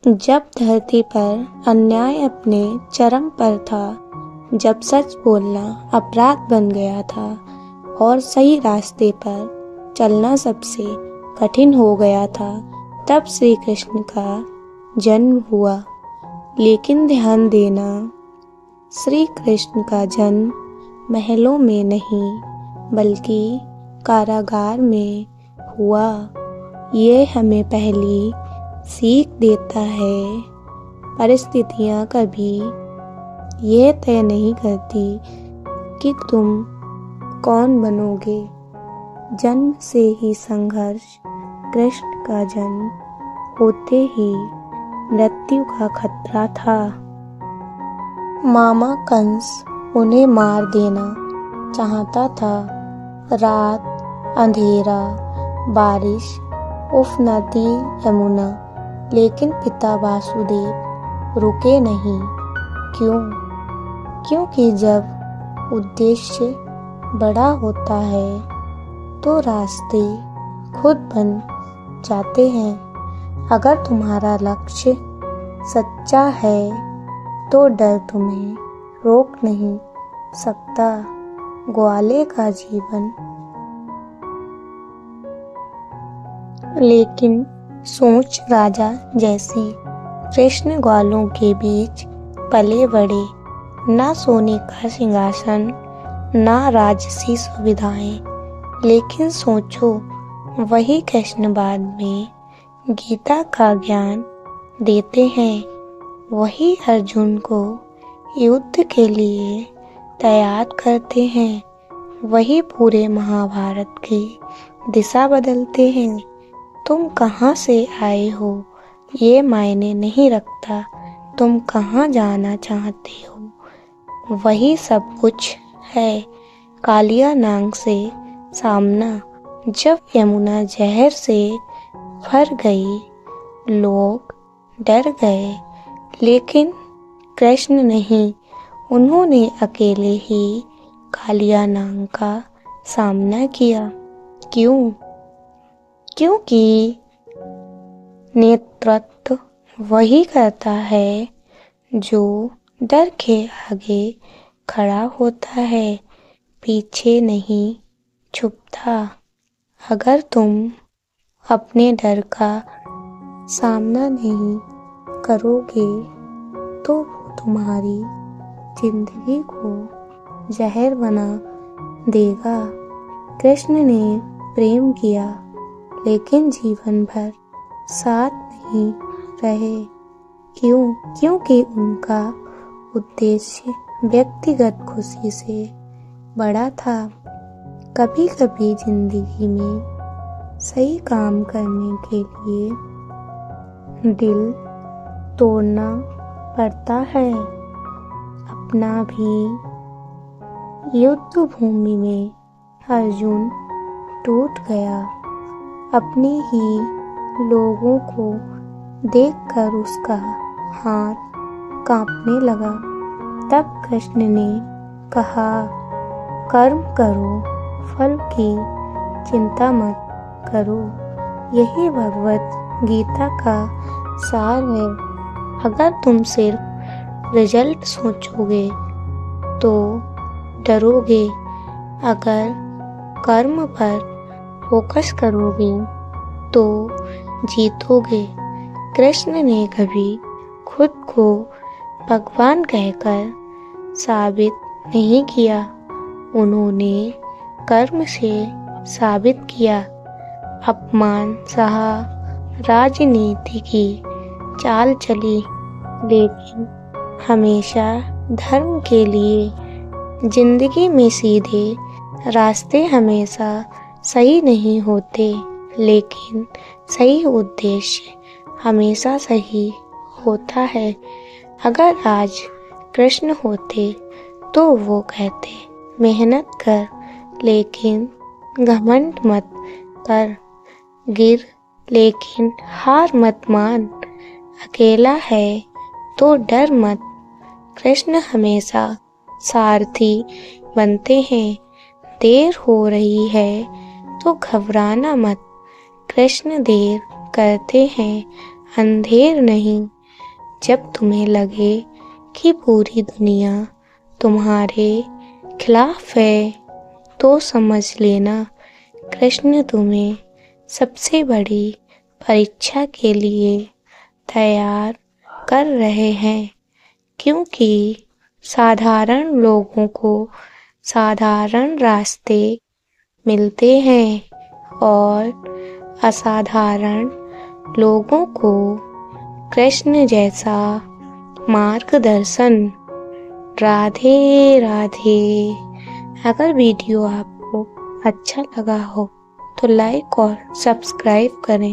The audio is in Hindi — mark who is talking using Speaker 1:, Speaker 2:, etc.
Speaker 1: जब धरती पर अन्याय अपने चरम पर था, जब सच बोलना अपराध बन गया था और सही रास्ते पर चलना सबसे कठिन हो गया था, तब श्री कृष्ण का जन्म हुआ। लेकिन ध्यान देना, श्री कृष्ण का जन्म महलों में नहीं बल्कि कारागार में हुआ। ये हमें पहली सीख देता है, परिस्थितियाँ कभी ये तय नहीं करती कि तुम कौन बनोगे। जन्म से ही संघर्ष, कृष्ण का जन्म होते ही मृत्यु का खतरा था। मामा कंस उन्हें मार देना चाहता था। रात, अंधेरा, बारिश, उफ नदी यमुना, लेकिन पिता वासुदेव रुके नहीं। क्यों? क्योंकि जब उद्देश्य बड़ा होता है तो रास्ते खुद बन जाते हैं। अगर तुम्हारा लक्ष्य सच्चा है तो डर तुम्हें रोक नहीं सकता। ग्वाले का जीवन। लेकिन सोच राजा जैसी। कृष्ण ग्वालों के बीच पले बड़े, ना सोने का सिंहासन, ना राजसी सुविधाएं। लेकिन सोचो, वही कृष्ण बाद में गीता का ज्ञान देते हैं, वही अर्जुन को युद्ध के लिए तैयार करते हैं, वही पूरे महाभारत की दिशा बदलते हैं। तुम कहाँ से आए हो ये मायने नहीं रखता, तुम कहाँ जाना चाहते हो वही सब कुछ है। कालिया नाग से सामना। जब यमुना जहर से भर गई, लोग डर गए, लेकिन कृष्ण नहीं। उन्होंने अकेले ही कालिया नाग का सामना किया। क्यों? क्योंकि नेतृत्व वही करता है जो डर के आगे खड़ा होता है, पीछे नहीं छुपता। अगर तुम अपने डर का सामना नहीं करोगे तो वो तुम्हारी जिंदगी को जहर बना देगा। कृष्ण ने प्रेम किया, लेकिन जीवन भर साथ नहीं रहे। क्यों? क्योंकि उनका उद्देश्य व्यक्तिगत खुशी से बड़ा था। कभी कभी जिंदगी में सही काम करने के लिए दिल तोड़ना पड़ता है। अपना भी। युद्ध भूमि में अर्जुन टूट गया। अपने ही लोगों को देखकर उसका हाथ कांपने लगा। तब कृष्ण ने कहा, कर्म करो, फल की चिंता मत करो। यही भगवत गीता का सार है। अगर तुम सिर्फ रिजल्ट सोचोगे तो डरोगे, अगर कर्म पर फोकस करोगे तो जीतोगे। कृष्ण ने कभी खुद को भगवान कहकर साबित नहीं किया, उन्होंने कर्म से साबित किया। अपमान सहा, राजनीति की चाल चली, लेकिन हमेशा धर्म के लिए। जिंदगी में सीधे रास्ते हमेशा सही नहीं होते, लेकिन सही उद्देश्य हमेशा सही होता है। अगर आज कृष्ण होते तो वो कहते, मेहनत कर, लेकिन घमंड मत कर, गिर लेकिन हार मत मान, अकेला है तो डर मत। कृष्ण हमेशा सारथी बनते हैं। देर हो रही है तो घबराना मत, कृष्ण देर करते हैं अंधेर नहीं। जब तुम्हें लगे कि पूरी दुनिया तुम्हारे खिलाफ है, तो समझ लेना कृष्ण तुम्हें सबसे बड़ी परीक्षा के लिए तैयार कर रहे हैं। क्योंकि साधारण लोगों को साधारण रास्ते मिलते हैं और असाधारण लोगों को कृष्ण जैसा मार्गदर्शन। राधे राधे। अगर वीडियो आपको अच्छा लगा हो तो लाइक और सब्सक्राइब करें।